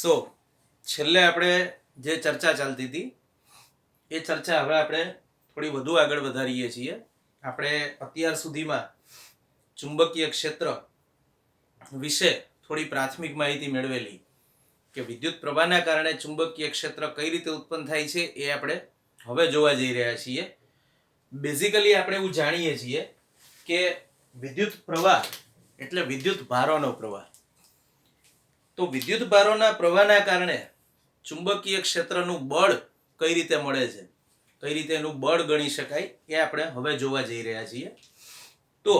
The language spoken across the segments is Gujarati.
સો છેલ્લે આપણે જે ચર્ચા ચાલતી હતી એ ચર્ચા હવે આપણે થોડી વધુ આગળ વધારીએ છીએ. આપણે અત્યાર સુધીમાં ચુંબકીય ક્ષેત્ર વિશે થોડી પ્રાથમિક માહિતી મેળવેલી કે વિદ્યુત પ્રવાહના કારણે ચુંબકીય ક્ષેત્ર કઈ રીતે ઉત્પન્ન થાય છે એ આપણે હવે જોવા જઈ રહ્યા છીએ. બેઝિકલી આપણે એવું જાણીએ છીએ કે વિદ્યુત પ્રવાહ એટલે વિદ્યુત ભારોનો પ્રવાહ. તો વિદ્યુત ભારોના પ્રવાહના કારણે ચુંબકીય ક્ષેત્રનું બળ કઈ રીતે મળે છે, કઈ રીતે એનું બળ ગણી શકાય એ આપણે હવે જોવા જઈ રહ્યા છીએ. તો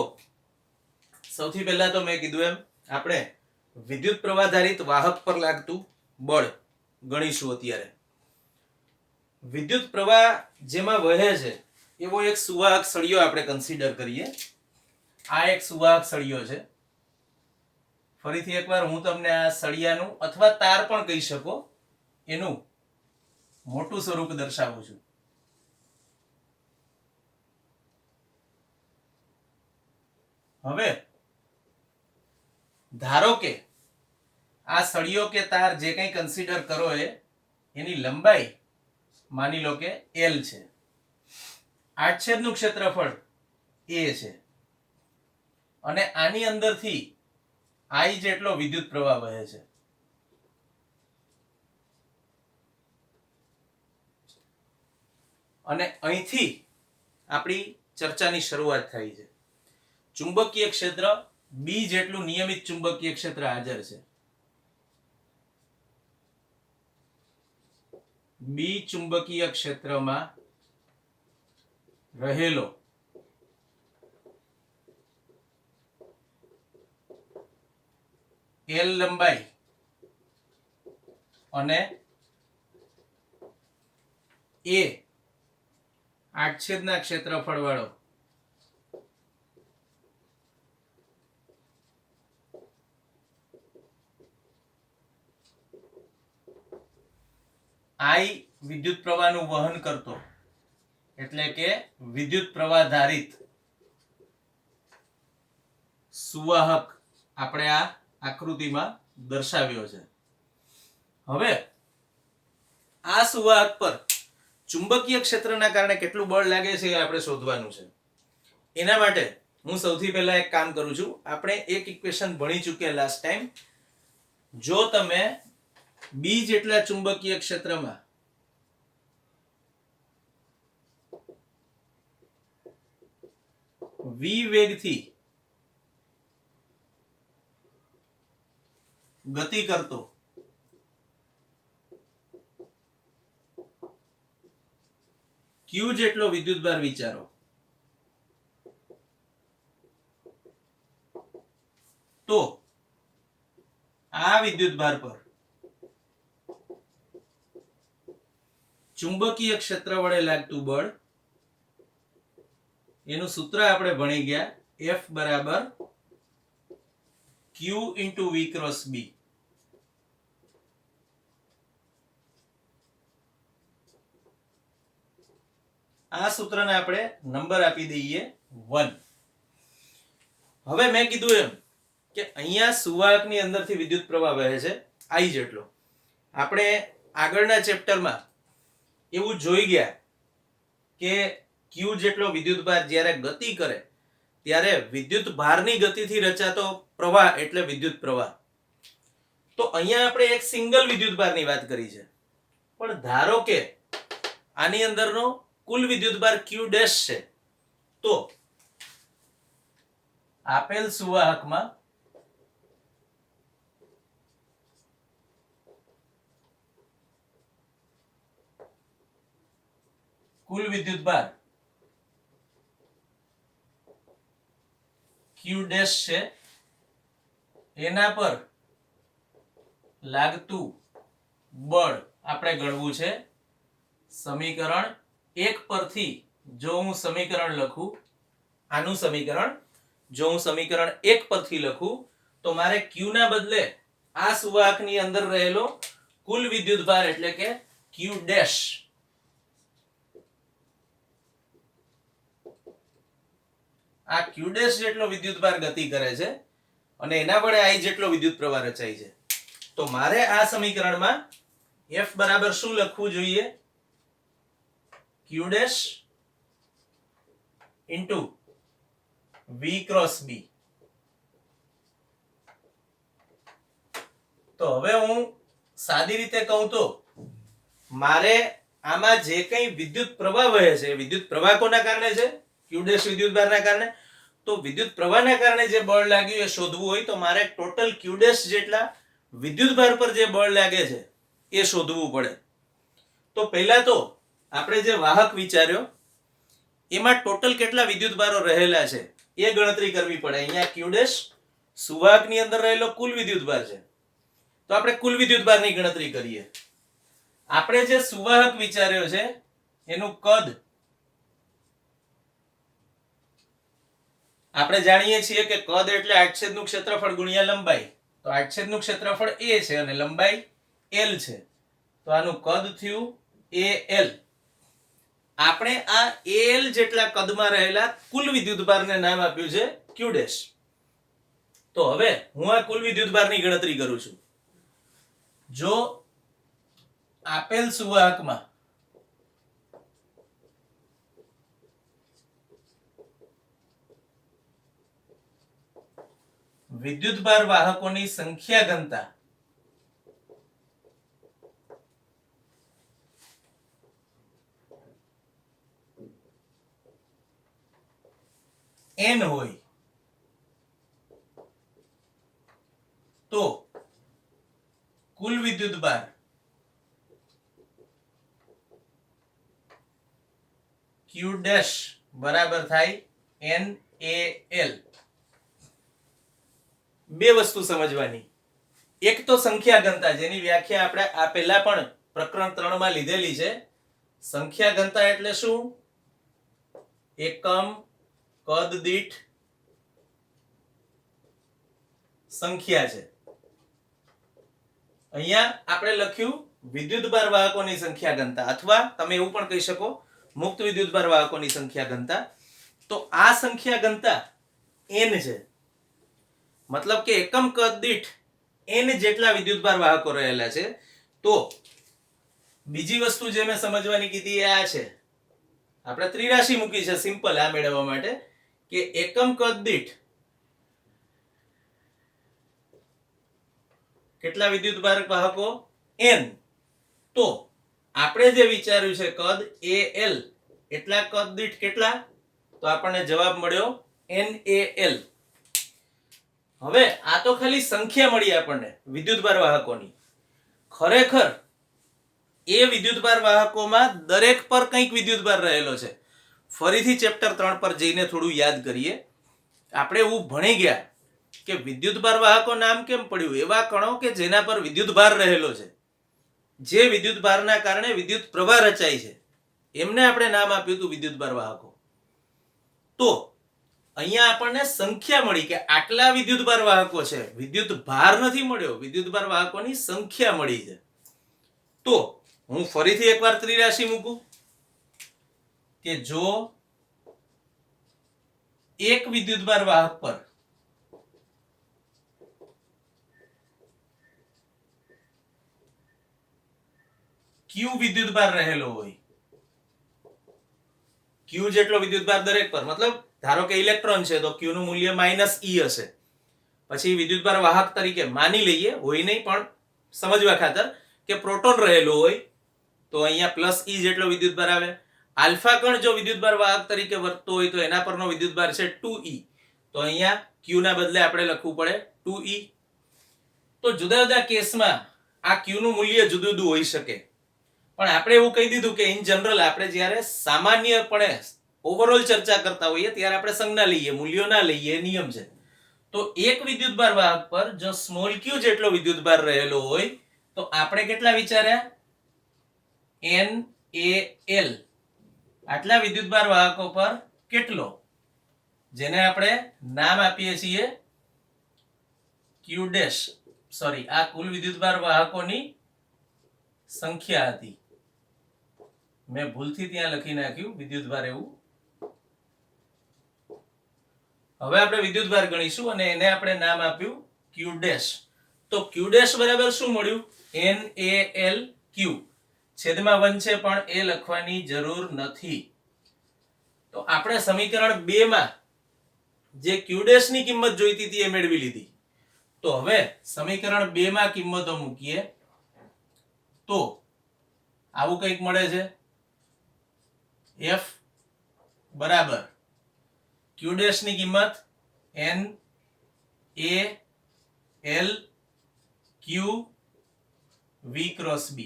સૌથી પહેલા તો મેં કીધું એમ આપણે વિદ્યુત પ્રવાહ વાહક પર લાગતું બળ ગણીશું. અત્યારે વિદ્યુત પ્રવાહ જેમાં વહે છે એવો એક સુવાહક સળિયો આપણે કન્સિડર કરીએ. આ એક સુવાહક સળિયો છે. ફરીથી એકવાર હું તમને આ સળિયાનું અથવા તાર પણ કહી શકો એનું મોટું સ્વરૂપ દર્શાવું છું. હવે ધારો કે આ સળિયો કે તાર જે કંઈ કન્સિડર કરો એની લંબાઈ માની લો કે L છે. આડછેદનું ક્ષેત્રફળ A છે અને આની અંદરથી I જેટલો વિદ્યુત પ્રવાહ વહે છે. અને અહીંથી આપણી ચર્ચાની શરૂઆત થાય છે. ચુંબકીય ક્ષેત્ર B જેટલું નિયમિત ચુંબકીય ક્ષેત્ર હાજર છે. B ચુંબકીય ક્ષેત્રમાં રહેલો L લંબાઈ અને A આડછેદના ક્ષેત્રફળ વાળો I વિદ્યુત પ્રવાહનું વહન કરતો એટલે કે વિદ્યુત પ્રવાહ ધારિત સુવાહક આપણે આ આકૃતિમાં દર્શાવ્યો છે. હવે આ સુવાહક પર ચુંબકીય ક્ષેત્રના કારણે કેટલું બળ લાગે છે એ આપણે શોધવાનું છે. એના માટે હું સૌથી પહેલા એક કામ કરું છું. આપણે એક ઇક્વેશન ભણી ચૂક્યા લાસ્ટ ટાઈમ. જો તમે B જેટલા ચુંબકીય ક્ષેત્રમાં V વેગથી ગતિ કરતો Q જેટલો વિદ્યુતભાર વિચારો તો આ વિદ્યુતભાર પર ચુંબકીય ક્ષેત્ર વડે લાગતું બળ એનું સૂત્ર આપણે ભણી ગયા F બરાબર Q into V cross B. આ સૂત્રને આપણે નંબર આપી દઈએ 1. હવે મેં કીધું એમ કે અહીંયા સુવાહકની અંદરથી વિદ્યુત પ્રવાહ વહે છે I જેટલો. આપણે આગળના ચેપ્ટરમાં એવું જોઈ ગયા કે Q જેટલો વિદ્યુતભાર જ્યારે ગતિ કરે ત્યારે વિદ્યુત ભારની ગતિથી રચાતો પ્રવાહ એટલે વિદ્યુત પ્રવાહ. તો અહીંયા આપણે એક સિંગલ વિદ્યુતભારની વાત કરી છે. પણ ધારો કે આની અંદરનો કુલ વિદ્યુતભાર Q ડેશ છે તો આપેલ સુવાહકમાં કુલ વિદ્યુતભાર Q ડેશ છે એના પર લાગતું બળ આપણે ગણવું છે. સમીકરણ 1 પરથી જો હું સમીકરણ લખું, આનું સમીકરણ જો હું સમીકરણ 1 પરથી લખું તો મારે Q ના બદલે આ સુવાહકની અંદર રહેલો કુલ વિદ્યુતભાર એટલે કે Q ડેશ આ Q ડેશ જેટલો વિદ્યુતભાર ગતિ કરે છે અને એના વડે I જેટલો વિદ્યુત પ્રવાહ રચાય છે. તો મારે આ સમીકરણમાં F બરાબર શું લખવું જોઈએ? Q dash into V cross B. તો હવે હું સાદી રીતે કહું તો મારે આમાં જે કંઈ વિદ્યુત પ્રવાહ વહે છે, વિદ્યુત પ્રવાહ કોના કારણે છે? Q ડેશ વિદ્યુતભારના કારણે. તો વિદ્યુત પ્રવાહના કારણે જે બળ લાગ્યું એ શોધવું હોય તો મારે ટોટલ Q ડેશ જેટલા વિદ્યુતભાર પર જે બળ લાગે છે એ શોધવું પડે. તો પહેલા તો આપણે જે વાહક વિચાર્યો એમાં ટોટલ કેટલા વિદ્યુતભારો રહેલા છે એ ગણતરી કરવી પડે. અહીંયા Q ડેશ સુવાહકની અંદર રહેલો કુલ વિદ્યુતભાર છે, તો આપણે કુલ વિદ્યુતભારની ગણતરી કરીએ. આપણે જે સુવાહક વિચાર્યો છે એનું કદ આપણે જાણીએ છીએ કે કદ એટલે આડછેદનું ક્ષેત્રફળ ગુણ્યા લંબાઈ. તો આડછેદનું ક્ષેત્રફળ a છે અને લંબાઈ l છે, તો આનું કદ થયું al. આપણે આ al જેટલા કદમાં રહેલા કુલ વિદ્યુતભારને નામ આપ્યું છે Q ડેશ. તો હવે હું આ કુલ વિદ્યુતભારની ગણતરી કરું છું. જો આપેલ સુવાહકમાં વિદ્યુતભાર વાહકોની સંખ્યા ઘનતા n હોય તો કુલ વિદ્યુતભાર Q ડેશ બરાબર થાય NaL. બે વસ્તુ સમજવાની. એક તો સંખ્યા ઘનતા, જેની વ્યાખ્યા આપણે આ પહેલા પણ પ્રકરણ 3 માં લીધેલી છે. સંખ્યા ઘનતા એટલે શું? એકમ કદ દીઠ સંખ્યા છે. અહીંયા આપણે લખ્યું વિદ્યુતભાર વાહકોની સંખ્યા ઘનતા, અથવા તમે એવું પણ કહી શકો મુક્ત વિદ્યુતભાર વાહકોની સંખ્યા ઘનતા. તો આ સંખ્યા ઘનતા n છે, મતલબ કે એકમ કદ દીઠ n જેટલા વિદ્યુતભાર વાહકો રહેલા છે. તો બીજી વસ્તુ જે મેં સમજવાની કીધી એ આ છે, આપણે ત્રિરાશી મૂકી છે સિમ્પલ આ મેળવવા માટે, કે એકમ કદ દીઠ કેટલા વિદ્યુતભાર વાહકો? n. તો આપણે જે વિચાર્યું છે કદ al, એટલા કદ દીઠ કેટલા? તો આપણને જવાબ મળ્યો NaL. હવે આ તો ખાલી સંખ્યા મળી આપણને વિદ્યુતભાર વાહકોની. ખરેખર એ વિદ્યુતભાર વાહકોમાં દરેક પર કંઈક વિદ્યુતભાર રહેલો છે. ફરીથી ચેપ્ટર 3 પર જઈને થોડું યાદ કરીએ. આપણે એવું ભણી ગયા કે વિદ્યુતભાર વાહકો નામ કેમ પડ્યું? એવા કણો કે જેના પર વિદ્યુતભાર રહેલો છે, જે વિદ્યુતભારના કારણે વિદ્યુત પ્રવાહ રચાય છે, એમને આપણે નામ આપ્યું હતું વિદ્યુતભાર વાહકો. તો અહીંયા આપણને સંખ્યા મળી કે આટલા વિદ્યુતભાર વાહકો છે, વિદ્યુત ભાર નથી મળ્યો, વિદ્યુતભાર વાહકોની સંખ્યા મળી છે. તો હું ફરીથી એકવાર ત્રિરાશી મૂકું કે જો એક વિદ્યુતભાર વાહક પર Q વિદ્યુતભાર રહેલો હોય, Q જેટલો વિદ્યુતભાર દરેક પર, મતલબ ધારો કે ઇલેક્ટ્રોન છે તો Q નું મૂલ્ય -E હશે. પછી વિદ્યુતભાર વાહક તરીકે માની લઈએ, હોય નહીં પણ સમજવા ખાતર, કે પ્રોટોન રહેલો હોય તો અહીંયા +E જેટલો વિદ્યુતભાર આવે. આલ્ફા કણ જો વિદ્યુતભાર વાહક તરીકે વર્તતો હોય તો એના પરનો વિદ્યુતભાર છે 2E, તો અહીંયા Q ના બદલે આપણે લખવું પડે 2E. તો જુદા જુદા કેસમાં આ Q નું મૂલ્ય જુદું જુદું હોઈ શકે, પણ આપણે એવું કહી દીધું કે ઇન જનરલ આપણે જ્યારે સામાન્યપણે ઓવરઓલ ચર્ચા કરતા હોઈએ ત્યારે આપણે સંજ્ઞા લઈએ, મૂલ્યો ના લઈએ, નિયમ છે. તો એક વિદ્યુતભાર વાહક પર જો સ્મોલ q જેટલો વિદ્યુતભાર રહેલો હોય તો આપણે કેટલા વિચાર્યા? NaL. આટલા વિદ્યુતભાર વાહકો પર કેટલો, જેને આપણે નામ આપીએ છીએ Q ડેશ. સોરી, આ કુલ વિદ્યુતભાર વાહકોની સંખ્યા હતી, મેં ભૂલથી ત્યાં લખી નાખ્યું વિદ્યુતભાર એવું. હવે આપણે વિદ્યુતભાર ગણીશું અને એને આપણે નામ આપ્યું Q ડેશ. તો q ડેશ બરાબર શું મળ્યું? NaL q છેદમાં 1 છે પણ એ લખવાની જરૂર નથી. તો આપણે સમીકરણ 2 માં જે q ડેશ ની કિંમત જોઈતી હતી એ મેળવી લીધી. તો હવે સમીકરણ 2 માં કિંમતો મૂકીએ તો આવું કંઈક મળે છે. f બરાબર q ડેશ ની કિંમત NaL q v cross b.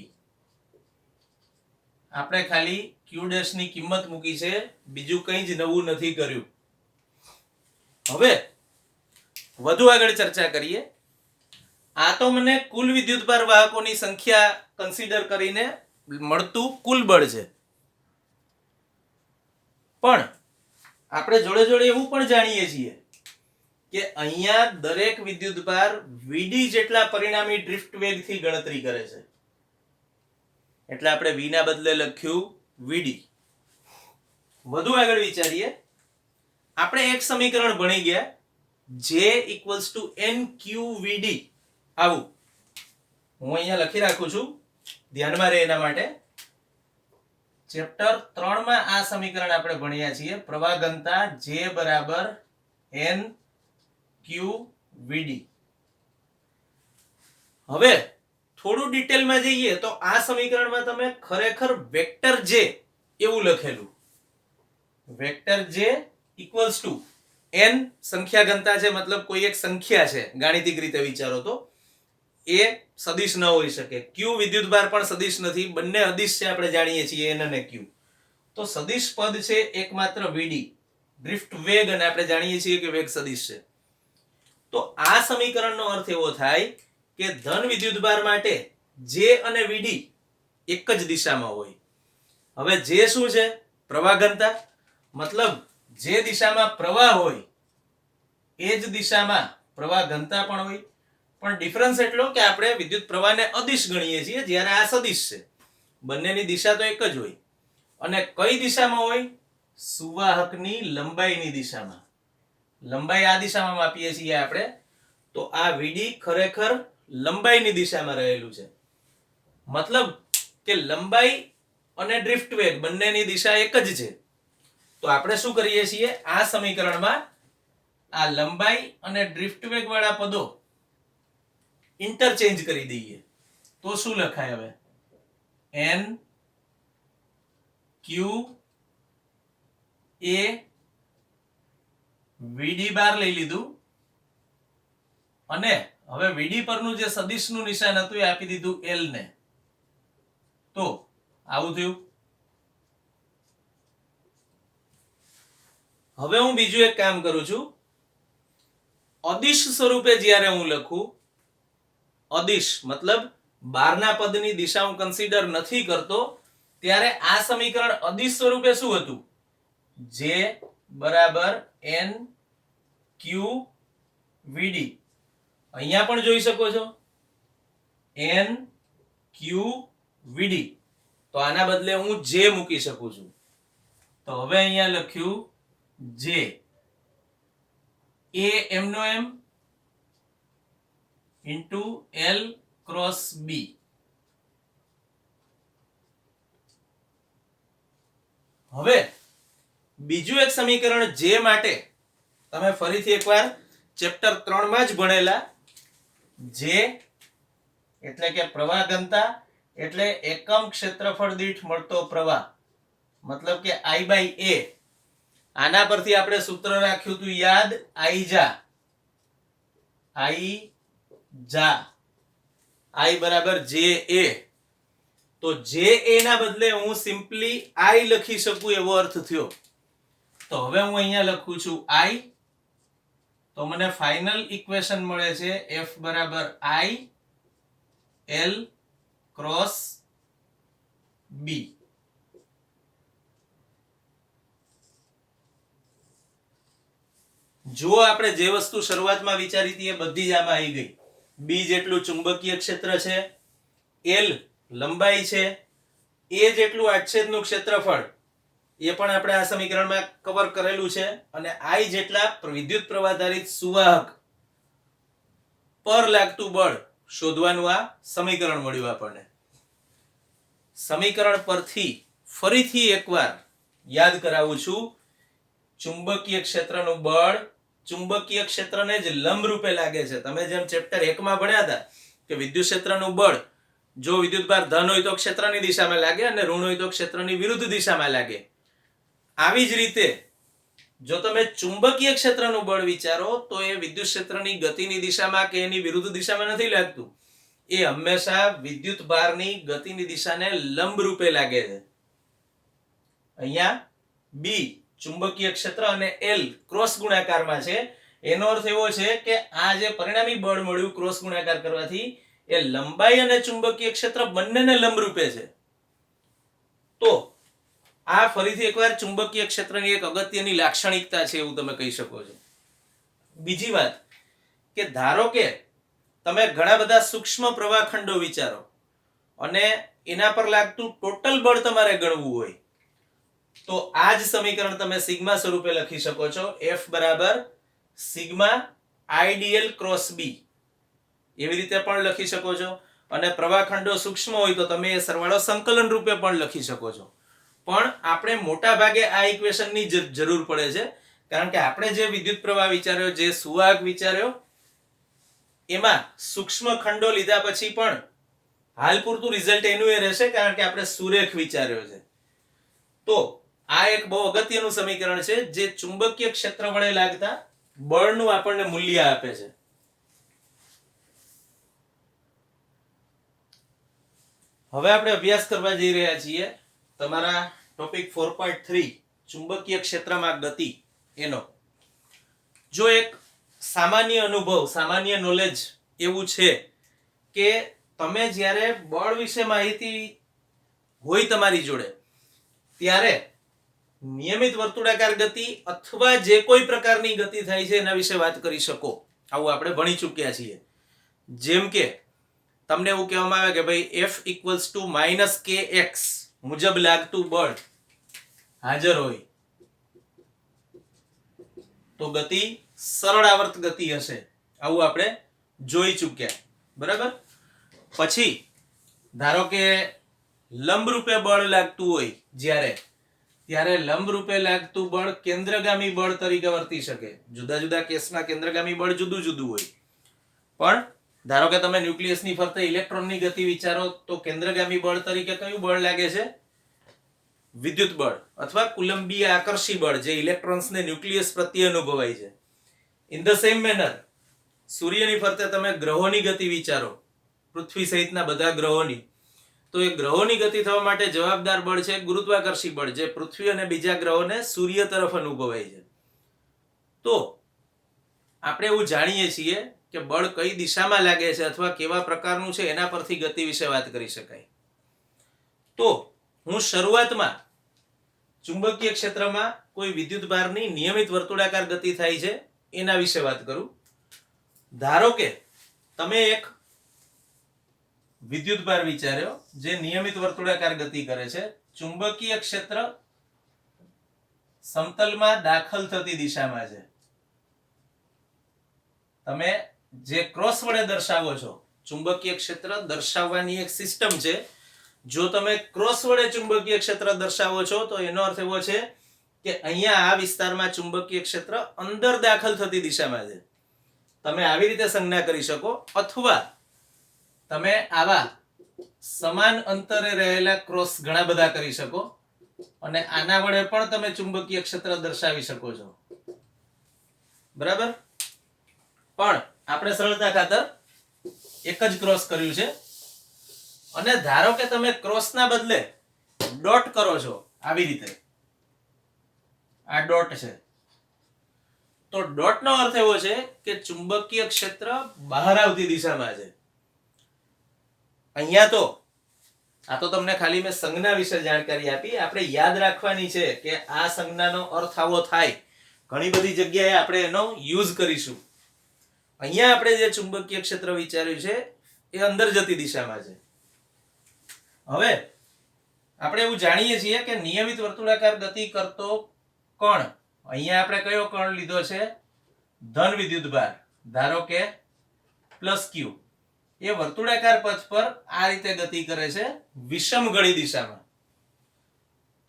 આપણે ખાલી q ડેશ ની કિંમત મૂકી છે, બીજું કંઈ જ નવું નથી કર્યું. હવે વધુ આગળ ચર્ચા કરીએ. આ તો મને કુલ વિદ્યુતભાર વાહકોની સંખ્યા કન્સિડર કરીને મળતું કુલ બળ છે, પણ આપણે જોડે જોડે એવું પણ જાણીએ છીએ કે અહીંયા દરેક વિદ્યુતભાર Vd જેટલા પરિણામી ડ્રિફ્ટ વેગથી ગણતરી કરે છે, એટલે આપણે v ના બદલે લખ્યું Vd. વધુ આગળ વિચારીએ. આપણે એક સમીકરણ ભણી ગયા J = NQVD. આવું હું અહીંયા લખી રાખું છું, ધ્યાનમાં રહે એના માટે. ચેપ્ટર 3 માં આ સમીકરણ આપણે ભણ્યા છીએ. પ્રવાહ ઘનતા J બરાબર NQVD. હવે થોડું ડિટેલમાં જઈએ તો આ સમીકરણમાં તમે ખરેખર વેક્ટર J એવું લખેલું. વેક્ટર J = n સંખ્યા ઘનતા છે, મતલબ કોઈ એક સંખ્યા છે, ગાણિતિક રીતે વિચારો તો એ સદિશ ન હોઈ શકે. q વિદ્યુતભાર પણ સદિશ નથી, બંને અદિશ છે, આપણે જાણીએ છીએ n અને q. તો સદિશ પદ છે એકમાત્ર Vd, ડ્રિફ્ટ વેગ, અને આપણે જાણીએ છીએ કે વેગ સદિશ છે. તો આ સમીકરણનો અર્થ એવો થાય કે ધન વિદ્યુતભાર માટે J અને Vd એક જ દિશામાં હોય. હવે J શું છે? પ્રવાહ ઘનતા, મતલબ જે દિશામાં પ્રવાહ હોય એ જ દિશામાં પ્રવાહ ઘનતા પણ હોય. પણ ડિફરન્સ એટલો કે આપણે વિદ્યુત પ્રવાહને અદિશ ગણીએ છીએ, જ્યારે આ સદિશ છે. બંનેની દિશા તો એક જ હોય. અને કઈ દિશામાં હોય? સુવાહકની લંબાઈની દિશામાં. લંબાઈ આ દિશામાં માપીએ છીએ આપણે, તો આ Vd ખરેખર લંબાઈની દિશામાં રહેલું છે. મતલબ કે લંબાઈ અને ડ્રિફ્ટ વેગ બંનેની દિશા એક જ છે. તો આપણે શું કરીએ છીએ, આ સમીકરણમાં આ લંબાઈ અને ડ્રિફ્ટ વેગ વાળા પદો ઇન્ટરચેન્જ કરી દઈએ. તો શું લખાય? હવે n q a Vd બાર લઈ લીધું, અને હવે Vd પરનું જે સદિશનું નિશાન હતું એ આપી દીધું L ને. તો આવું થયું. હવે હું બીજું એક કામ કરું છું. અદિશ સ્વરૂપે જ્યારે હું લખું, અદિશ મતલબ બહારના પદની દિશા હું કન્સિડર નથી કરતો, ત્યારે આ સમીકરણ અદિશ સ્વરૂપે શું હતું? J બરાબર NQVD. અહીંયા પણ જોઈ શકો છો NQVD. તો આના બદલે હું J મૂકી શકું છું. તો હવે અહીંયા લખ્યું J. A એમનો એમ ઇન્ટુ L ક્રોસ B. હવે બીજું એક સમીકરણ J માટે તમે ફરીથી એકવાર ચેપ્ટર 3 માં જ ભણેલા J એટલે કે પ્રવાહ ઘનતા, એટલે એકમ ક્ષેત્રફળ દીઠ મળતો પ્રવાહ, મતલબ કે I/A. આના પરથી આપણે સૂત્ર રાખ્યું હતું યાદ, I જા. I બરાબર JA. તો JA ના બદલે હું સિમ્પલી I લખી શકું એવો અર્થ થયો. તો હવે હું અહીંયા લખું છું I. તો મને ફાઇનલ ઇક્વેશન મળે છે F બરાબર I L ક્રોસ B. જો આપણે જે વસ્તુ શરૂઆતમાં વિચારી હતી એ બધી જ આમાં આવી ગઈ. B જેટલું ચુંબકીય ક્ષેત્ર છે, L લંબાઈ છે, A જેટલું આડછેદનું ક્ષેત્રફળ એ પણ આપણે આ સમીકરણમાં કવર કરેલું છે, અને I જેટલા વિદ્યુત પ્રવાહ ધારિત સુવાહક પર લાગતું બળ શોધવાનું આ સમીકરણ મળ્યું આપણને. સમીકરણ પરથી ફરીથી એકવાર યાદ કરાવું છું. ચુંબકીય ક્ષેત્રનું બળ ચુંબકીય ક્ષેત્રને જ લંબ રૂપે લાગે છે. તમે જેમ ચેપ્ટર 1 માં ભણ્યા હતા કે વિદ્યુત ક્ષેત્રનું બળ જો વિદ્યુતભાર ધન હોય તો ક્ષેત્રની દિશામાં લાગે અને ઋણ હોય તો ક્ષેત્રની વિરુદ્ધ દિશામાં લાગે. આવી જ રીતે જો તમે ચુંબકીય ક્ષેત્રનું બળ વિચારો તો એ વિદ્યુત ક્ષેત્રની ગતિની દિશામાં કે એની વિરુદ્ધ દિશામાં નથી લાગતું. એ હંમેશા વિદ્યુત ભારની ગતિની દિશાને લંબ રૂપે લાગે છે. અહીંયા બી ચુંબકીય ક્ષેત્ર અને એલ ક્રોસ ગુણાકારમાં છે. એનો અર્થ એવો છે કે આ જે પરિણામી બળ મળ્યું ક્રોસ ગુણાકાર કરવાથી એ લંબાઈ અને ચુંબકીય ક્ષેત્ર બંનેને લંબ રૂપે છે. તો આ ફરીથી એકવાર ચુંબકીય ક્ષેત્રની એક અગત્યની લાક્ષણિકતા છે એવું તમે કહી શકો છો. બીજી વાત કે ધારો કે તમે ઘણા બધા સૂક્ષ્મ પ્રવાહખંડો વિચારો અને એના પર લાગતું ટોટલ બળ તમારે ગણવું હોય તો આ જ સમીકરણ તમે સિગ્મા સ્વરૂપે લખી શકો છો. F બરાબર સિગ્મા આઈડીએલ ક્રોસ બી એવી રીતે પણ લખી શકો છો. અને પ્રવાહખંડો સૂક્ષ્મ હોય તો તમે એ સરવાળો સંકલન રૂપે પણ લખી શકો છો. પણ આપણે મોટા ભાગે આ ઇક્વેશનની જરૂર પડે છે કારણ કે આપણે જે વિદ્યુત પ્રવાહ વિચાર્યો જે સુવાહક વિચાર્યો એમાં સૂક્ષ્મ ખંડો લીધા પછી પણ હાલ પૂરતું રિઝલ્ટ એનું એ રહેશે કારણ કે આપણે સુરેખ વિચાર્યો છે. તો આ એક બહુ અગત્યનું સમીકરણ છે જે ચુંબકીય ક્ષેત્ર વડે લાગતા બળનું આપણને મૂલ્ય આપે છે. હવે આપણે અભ્યાસ કરવા જઈ રહ્યા છીએ તમારા ટોપિક 4.3 ચુંબકીય ક્ષેત્રમાં ગતિ એનો. જો એક સામાન્ય અનુભવ સામાન્ય નોલેજ એવું છે કે તમે જ્યારે બળ વિશે માહિતી હોય તમારી જોડે ત્યારે નિયમિત વર્તુળાકાર ગતિ અથવા જે કોઈ પ્રકારની ગતિ થાય છે એના વિશે વાત કરી શકો. આવું આપણે ભણી ચૂક્યા છીએ. જેમ કે તમને એવું કહેવામાં આવે કે ભાઈ F = -kx મુજબ લાગતું બળ હાજર હોય તો ગતિ સરળ આવર્ત ગતિ હશે. આવું આપણે જોઈ ચૂક્યા. બરાબર. પછી ધારો કે લંબ રૂપે બળ લાગતું હોય ત્યારે લંબ રૂપે લાગતું બળ કેન્દ્રગામી બળ તરીકે વર્તી શકે. જુદા જુદા કેસમાં કેન્દ્રગામી બળ જુદું જુદું હોય. પણ ધારો કે તમે ન્યુક્લિયસની ફરતે ઇલેક્ટ્રોનની ગતિ વિચારો તો કેન્દ્રગામી બળ તરીકે કયું બળ લાગે છે? વિદ્યુત બળ અથવા કુલંબીય આકર્ષી બળ જે ઇલેક્ટ્રોન્સને ન્યુક્લિયસ પ્રત્યે અનુભવાય છે. ઇન ધ સેમ મેનર સૂર્યની ફરતે તમે ગ્રહોની ગતિ વિચારો પૃથ્વી સહિતના બધા ગ્રહોની તો એ ગ્રહોની ગતિ થવા માટે જવાબદાર બળ છે ગુરુત્વાકર્ષી બળ જે પૃથ્વી અને બીજા ગ્રહોને સૂર્ય તરફ અનુભવાય છે. તો આપણે એવું જાણીએ છીએ કે બળ કઈ દિશામાં લાગે છે અથવા કેવા પ્રકારનું છે એના પરથી ગતિ વિશે વાત કરી શકાય. તો હું શરૂઆતમાં ચુંબકીય ક્ષેત્રમાં કોઈ વિદ્યુત ભારની નિયમિત વર્તુળાકાર ગતિ થાય છે એના વિશે વાત કરું. ધારો કે તમે એક વિદ્યુત ભાર વિચાર્યો જે નિયમિત વર્તુળાકાર ગતિ કરે છે. ચુંબકીય ક્ષેત્ર સમતલમાં દાખલ થતી દિશામાં છે. તમે જે ક્રોસ વડે દર્શાવો છો ચુંબકીય ક્ષેત્ર દર્શાવવાની એક સિસ્ટમ છે. જો તમે ક્રોસ વડે ચુંબકીય ક્ષેત્ર દર્શાવો છો તો એનો અર્થ એવો છે કે અહીંયા આ વિસ્તારમાં ચુંબકીય ક્ષેત્ર અંદર દાખલ થતી દિશામાં છે. તમે આવી રીતે સંજ્ઞા કરી શકો અથવા તમે આવા સમાન અંતરે રહેલા ક્રોસ ઘણા બધા કરી શકો અને આના વડે પણ તમે ચુંબકીય ક્ષેત્ર દર્શાવી શકો છો. બરાબર. પણ આપણે સરળતા ખાતર એક જ ક્રોસ કર્યું છે અને ધારો કે તમે ક્રોસના બદલે ડોટ કરો છો આવી રીતે. આ ડોટ છે તો ડોટનો અર્થ એવો છે કે ચુંબકીય ક્ષેત્ર બહાર આવતી દિશામાં છે. અહીંયા તો આ તો તમને ખાલી મેં સંજ્ઞા વિશે જાણકારી આપી. આપણે યાદ રાખવાની છે કે આ સંજ્ઞાનો અર્થ આવો થાય. ઘણી બધી જગ્યાએ આપણે એનો યુઝ કરીશું. અહીંયા આપણે જે ચુંબકીય ક્ષેત્ર વિચાર્યું છે એ અંદર જતી દિશામાં છે. હવે આપણે એવું જાણીએ છીએ કે નિયમિત વર્તુળાકાર ગતિ કરતો કણ અહીંયા આપણે કયો કણ લીધો છે? ધન વિદ્યુત ભાર ધારો કે +q એ વર્તુળાકાર પથ પર આ રીતે ગતિ કરે છે વિષમગળી દિશામાં.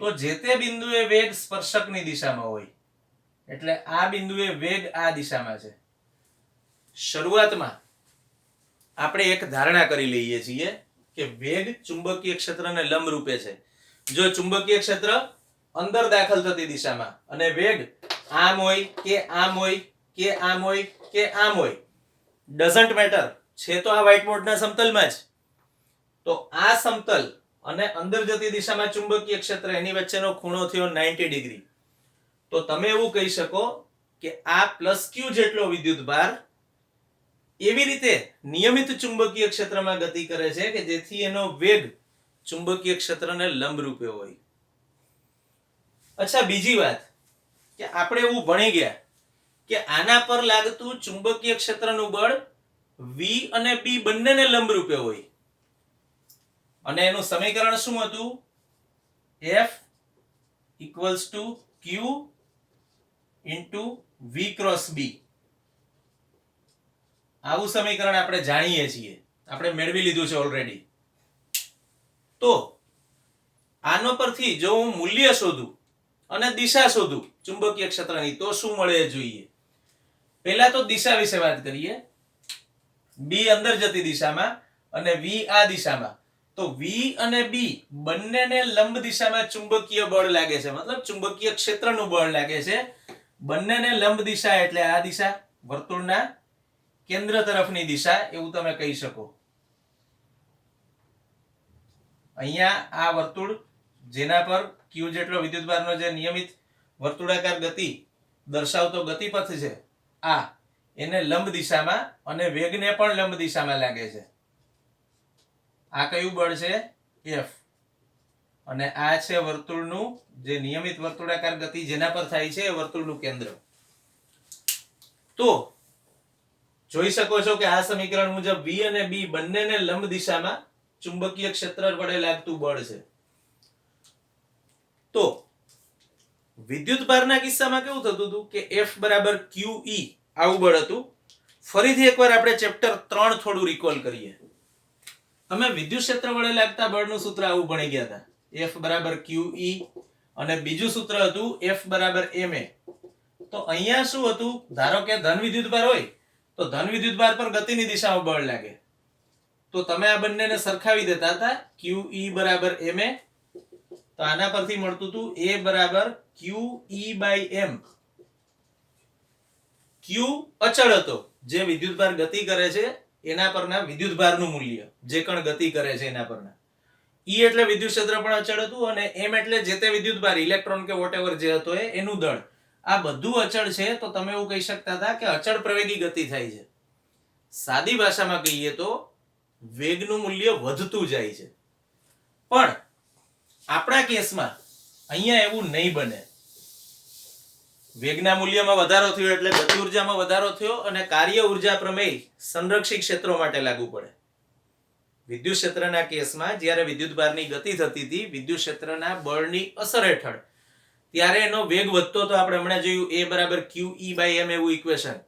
તો જે તે બિંદુએ વેગ સ્પર્શકની દિશામાં હોય, એટલે આ બિંદુએ વેગ આ દિશામાં છે. શરૂઆતમાં આપણે એક ધારણા કરી લઈએ છીએ કે વેગ ચુંબકીય ક્ષેત્રને લંબ રૂપે છે. જો ચુંબકીય ક્ષેત્ર અંદર દાખલ થતી દિશામાં અને વેગ આમ હોય કે આમ હોય કે આમ હોય કે આમ હોય, ડઝન્ટ મેટર, છે તો આ વ્હાઇટ બોર્ડના સમતલમાં જ. તો આ સમતલ અને અંદર જતી દિશામાં ચુંબકીય ક્ષેત્ર, એની વચ્ચેનો ખૂણો થયો 90 ડિગ્રી. તો તમે એવું કહી શકો કે આ +q જેટલો વિદ્યુતભાર એવી રીતે નિયમિત ચુંબકીય ક્ષેત્રમાં ગતિ કરે છે કે જેથી એનો વેગ ચુંબકીય ક્ષેત્રને લંબ રૂપે હોય. અચ્છા, બીજી વાત કે આપણે એવું ભણી ગયા કે આના પર લાગતું ચુંબકીય ક્ષેત્રનું બળ V અને B બંનેને લંબ રૂપે હોય. અને એનું સમીકરણ શું હતું? F = Q × V × B. આવું સમીકરણ આપણે જાણીએ છીએ, આપણે મેળવી લીધું છે ઓલરેડી. તો આનો પરથી જો હું મૂલ્ય શોધું અને દિશા શોધું ચુંબકીય ક્ષેત્રની, તો શું મળે એ જોઈએ. પહેલા તો દિશા વિશે વાત કરીએ. B અંદર જતી દિશામાં અને V આ દિશામાં. તો V અને B બંનેને લંબ દિશામાં ચુંબકીય બળ લાગે છે, મતલબ ચુંબકીય ક્ષેત્રનું બળ લાગે છે. બંનેને લંબ દિશા એટલે આ દિશા, વર્તુળના કેન્દ્ર તરફની દિશા, એવું તમે કહી શકો. અહીંયા આ વર્તુળ જેના પર q જેટલો વિદ્યુતભારનો જે નિયમિત વર્તુળાકાર ગતિ દર્શાવતો ગતિપથ છે, આ એને લંબ દિશામાં અને વેગને પણ લંબ દિશામાં લાગે છે. આ કયું બળ છે? F. અને આ છે વર્તુળનું જે નિયમિત વર્તુળાકાર ગતિ જેના પર થાય છે, એ વર્તુળનું કેન્દ્ર. તો જોઈ શકો છો કે આ સમીકરણ મુજબ V અને B બંનેને લંબ દિશામાં ચુંબકીય ક્ષેત્ર વડે લાગતું બળ છે. તો વિદ્યુતભારના કિસ્સામાં કેવું થતું હતું કે F = QE આવું બળ હતું. ફરીથી એકવાર આપણે ચેપ્ટર 3 થોડું રિકોલ કરીએ. અમે વિદ્યુત ક્ષેત્ર વડે લાગતા બળનું સૂત્ર આવું ભણી ગયા હતા. F = QE અને બીજું સૂત્ર હતું F = ma. તો અહીંયા શું હતું? ધારો કે ધન વિદ્યુતભાર હોય તો ધન વિદ્યુતભાર પર ગતિની દિશામાં બળ લાગે. તો તમે આ બંનેને સરખાવી દેતા હતા, QE = ma. તો આના પરથી મળતું હતું A = QE/m. Q અચળ હતો, જે વિદ્યુતભાર ગતિ કરે છે એના પરના વિદ્યુતભારનું મૂલ્ય, જે કણ ગતિ કરે છે એના પરના. E એટલે વિદ્યુત ક્ષેત્ર પણ અચળ હતું, અને m એટલે જે તે વિદ્યુતભાર, ઇલેક્ટ્રોન કે વોટેવર જે હતો એનું દળ. આ બધું અચળ છે. તો તમે એવું કહી શકતા હતા કે અચળ પ્રવેગી ગતિ થાય છે. સાદી ભાષામાં કહીએ તો વેગનું મૂલ્ય વધતું જાય છે. પણ આપણા કેસમાં અહીંયા એવું નહીં બને. વેગના મૂલ્યમાં વધારો થયો એટલે ગતિ ઉર્જામાં વધારો થયો, અને કાર્ય ઉર્જા પ્રમેય સંરક્ષિત ક્ષેત્રો માટે લાગુ પડે. વિદ્યુત ક્ષેત્રના કેસમાં જ્યારે વિદ્યુતભારની ગતિ થતી હતી વિદ્યુત ક્ષેત્રના બળની અસર હેઠળ, ત્યારે એનો વેગ વધતો હતો. આપણે હમણાં જોયું A = QE/m એવું ઇક્વેશન.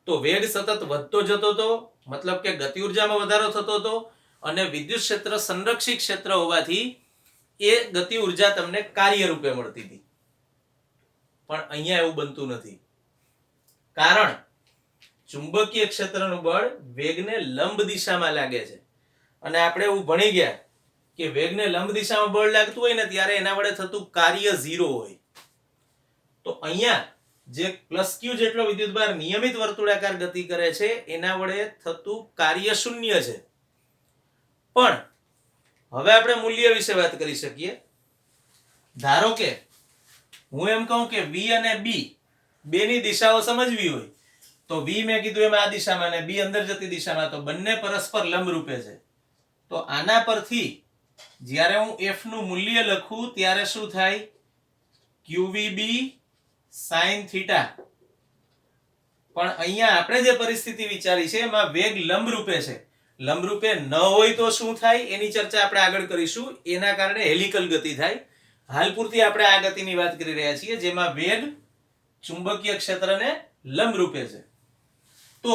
તો વેગ સતત વધતો જતો હતો, મતલબ કે ગતિ ઉર્જામાં વધારો થતો હતો, અને વિદ્યુત ક્ષેત્ર સંરક્ષિત ક્ષેત્ર હોવાથી એ ગતિ ઉર્જા તમને કાર્ય રૂપે મળતી હતી. પણ અહીંયા એવું બનતું નથી, કારણ ચુંબકીય ક્ષેત્રનું બળ વેગને લંબ દિશામાં લાગે છે. અને આપણે એવું ભણી ગયા કે વેગને લંબ દિશામાં બળ લાગતું હોય ને ત્યારે એના વડે થતું કાર્ય 0 હોય. તો અહીંયા જે +q જેટલો વિદ્યુતભાર નિયમિત વર્તુળાકાર ગતિ કરે છે એના વડે થતું કાર્ય 0 છે. પણ હવે આપણે મૂલ્ય વિશે વાત કરી શકીએ. ધારો કે હું એમ કહું કે V અને B બેની દિશાઓ સમજવી હોય, તો V મેં કીધું એમ આ દિશામાં અને B અંદર જતી દિશામાં, તો બંને પરસ્પર લંબ રૂપે છે. તો આના પરથી જ્યારે હું F નું મૂલ્ય લખું ત્યારે શું થાય? QVB sin θ. પણ અહીંયા આપણે જે પરિસ્થિતિ વિચારી છે એમાં વેગ લંબ રૂપે છે. લંબ રૂપે ન હોય તો શું થાય એની ચર્ચા આપણે આગળ કરીશું. એના કારણે હેલિકલ ગતિ થાય. હાલ પૂરતી આપણે આ ગતિની વાત કરી રહ્યા છીએ જેમાં વેગ ચુંબકીય ક્ષેત્રને લંબ રૂપે છે. તો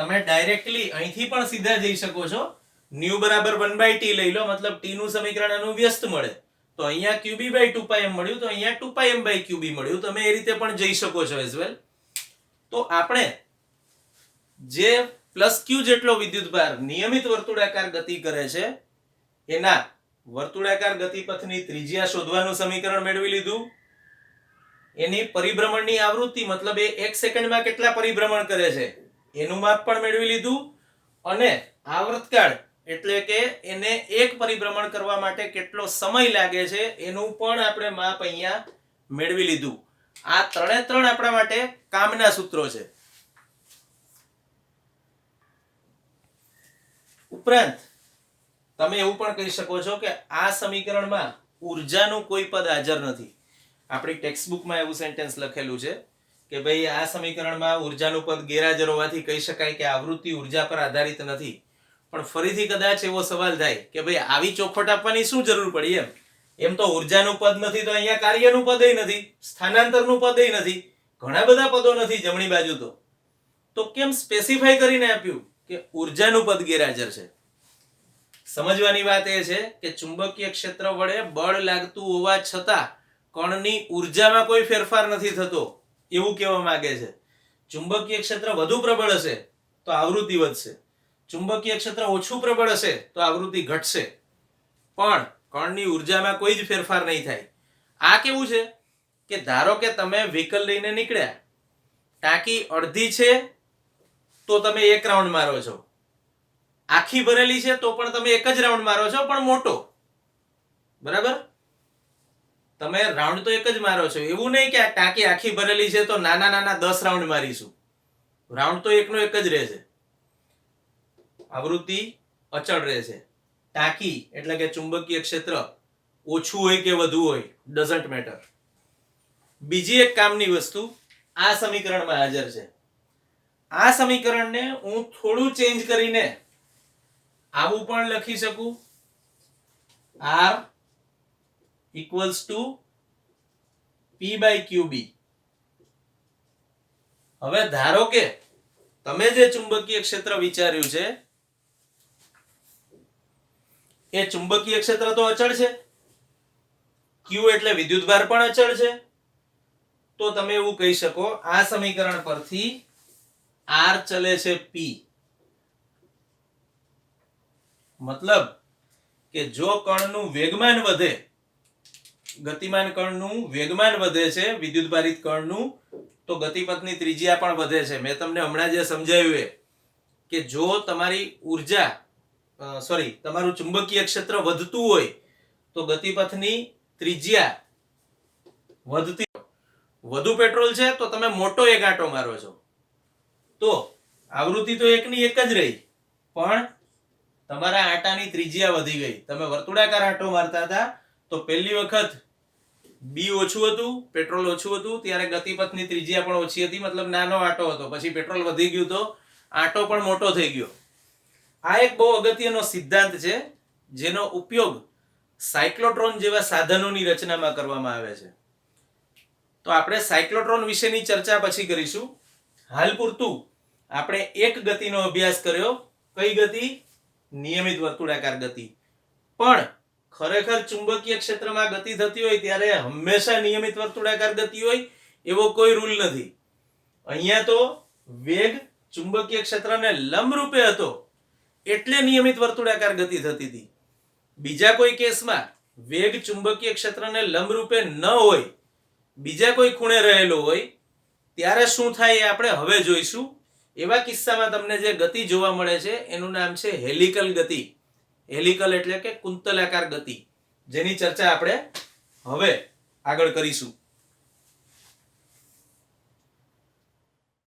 તમે ડાયરેક્ટલી અહીંથી પણ સીધા જઈ શકો છો. ન્યુ બરાબર 1/t લઈ લો, મતલબ t નું સમીકરણ આનું વ્યસ્ત મળે, તો અહીંયા qb/2πm મળ્યું, તો અહીંયા 2πm/qb મળ્યું. તમે એ રીતે પણ જઈ શકો છો એઝ વેલ. તો આપણે જે +q જેટલો વિદ્યુતભાર નિયમિત વર્તુળાકાર ગતિ કરે છે એના વર્તુળાકાર ગતિપથની ત્રિજ્યા શોધવાનું સમીકરણ મેળવી લીધું. એની પરિભ્રમણની આવૃત્તિ, મતલબ એ 1 સેકન્ડમાં કેટલા પરિભ્રમણ કરે છે એનું માપ પણ મેળવી લીધું. અને આવર્તકાળ એટલે કે એને એક પરિભ્રમણ કરવા માટે કેટલો સમય લાગે છે એનું પણ આપણે માપ અહીંયા મેળવી લીધું. આ ત્રણે ત્રણ આપણા માટે કામના સૂત્રો છે. ઉપરાંત તમે એવું પણ કહી શકો છો કે આ સમીકરણમાં ઉર્જાનું કોઈ પદ હાજર નથી. આપણી ટેક્સ્ટબુકમાં એવું સેન્ટેન્સ લખેલું છે કે ભાઈ આ સમીકરણમાં ઉર્જાનું પદ ગેરહાજર હોવાથી કહી શકાય કે આવૃત્તિ ઉર્જા પર આધારિત નથી. પણ ફરીથી કદાચ એવો સવાલ થાય કે ભાઈ આવી ચોખવટ આપવાની શું જરૂર પડી એમ તો ઉર્જાનું પદ નથી, તો અહીંયા કાર્યનું પદ નથી, સ્થાનાંતરનું પદ નથી, ઘણા બધા પદો નથી જમણી બાજુ, તો કેમ સ્પેસિફાઈ કરીને આપ્યું કે ઉર્જાનું પદ ગેરહાજર છે? સમજવાની વાત એ છે કે ચુંબકીય ક્ષેત્ર વડે બળ લાગતું હોવા છતાં કણની ઉર્જામાં કોઈ ફેરફાર નથી થતો એવું કહેવા માંગે છે. ચુંબકીય ક્ષેત્ર વધુ પ્રબળ હશે તો આવૃત્તિ વધશે, ચુંબકીય ક્ષેત્ર ઓછું પ્રબળ હશે તો આવૃત્તિ ઘટશે, પણ કણની ઉર્જામાં કોઈ જ ફેરફાર નહીં થાય. આ કેવું છે કે ધારો કે તમે વ્હીકલ લઈને નીકળ્યા, ટાંકી અડધી છે તો તમે 1 રાઉન્ડ મારો છો, આખી ભરેલી છે તો પણ તમે 1 જ રાઉન્ડ મારો છો, પણ મોટો, બરાબર? તમે રાઉન્ડ તો 1 જ મારો છો. એવું નહીં કે આ ટાંકી આખી ભરેલી છે તો નાના નાના 10 રાઉન્ડ મારીશું. રાઉન્ડ તો 1 નો 1 જ રહેશે, આવૃત્તિ અચળ રહેશે. ટાંકી એટલે કે ચુંબકીય ક્ષેત્ર ઓછું હોય કે વધુ હોય, ડઝન્ટ મેટર. બીજી એક કામની વસ્તુ આ સમીકરણમાં હાજર છે. આ સમીકરણને હું થોડું ચેન્જ કરીને આવું પણ લખી શકું, R = P/QB. હવે ધારો કે તમે જે ચુંબકીય ક્ષેત્ર વિચાર્યું છે એ ચુંબકીય ક્ષેત્ર તો અચળ છે, Q એટલે વિદ્યુતભાર પણ અચળ છે, તો તમે એવું કહી શકો આ સમીકરણ પરથી R ચલે છે P. મતલબ કે જો કણનું વેગમાન વધે, ગતિમાન કણનું વેગમાન વધે છે વિદ્યુતભારિત કણનું, તો ગતિપથની ત્રિજ્યા પણ વધે છે. મેં તમને હમણાં જે સમજાવ્યું એ કે જો તમારી ઉર્જા તમારું ચુંબકીય ક્ષેત્ર વધતું હોય તો ગતિપથની ત્રિજ્યા વધતી. વધુ પેટ્રોલ છે તો તમે મોટો એક આંટો મારો છો, તો આવૃત્તિ તો 1 ની 1 જ રહી, પણ તમારા આંટાની ત્રિજ્યા વધી ગઈ. તમે વર્તુળાકાર આંટો મારતા હતા તો પહેલી વખત બી ઓછું હતું, પેટ્રોલ ઓછું હતું, ત્યારે ગતિપથની ત્રિજ્યા પણ ઓછી હતી, મતલબ નાનો આંટો હતો. પછી પેટ્રોલ વધી ગયું તો આંટો પણ મોટો થઈ ગયો. આ એક બહુ અગત્યનો સિદ્ધાંત છે જેનો ઉપયોગ સાયક્લોટ્રોન જેવા સાધનોની રચનામાં કરવામાં આવે છે. તો આપણે સાયક્લોટ્રોન વિશેની ચર્ચા પછી કરીશું. હાલ પૂરતું આપણે એક ગતિનો અભ્યાસ કર્યો. કઈ ગતિ? નિયમિત વર્તુળાકાર ગતિ. પણ ખરેખર ચુંબકીય ક્ષેત્રમાં ગતિ થતી હોય ત્યારે હંમેશા નિયમિત વર્તુળાકાર ગતિ હોય એવો કોઈ રૂલ નથી. અહીંયા તો વેગ ચુંબકીય ક્ષેત્રને લંબ રૂપે હતો એટલે નિયમિત વર્તુળાકાર ગતિ થતી હતી. બીજા કોઈ કેસમાં વેગ ચુંબકીય ક્ષેત્રને લંબ રૂપે ન હોય, બીજા કોઈ ખૂણે રહેલો હોય, ત્યારે શું થાય એ આપણે હવે જોઈશું. એવા કિસ્સામાં તમને જે ગતિ જોવા મળે છે એનું નામ છે હેલિકલ ગતિ. હેલિકલ એટલે કે કુંતલાકાર ગતિ, જેની ચર્ચા આપણે હવે આગળ કરીશું.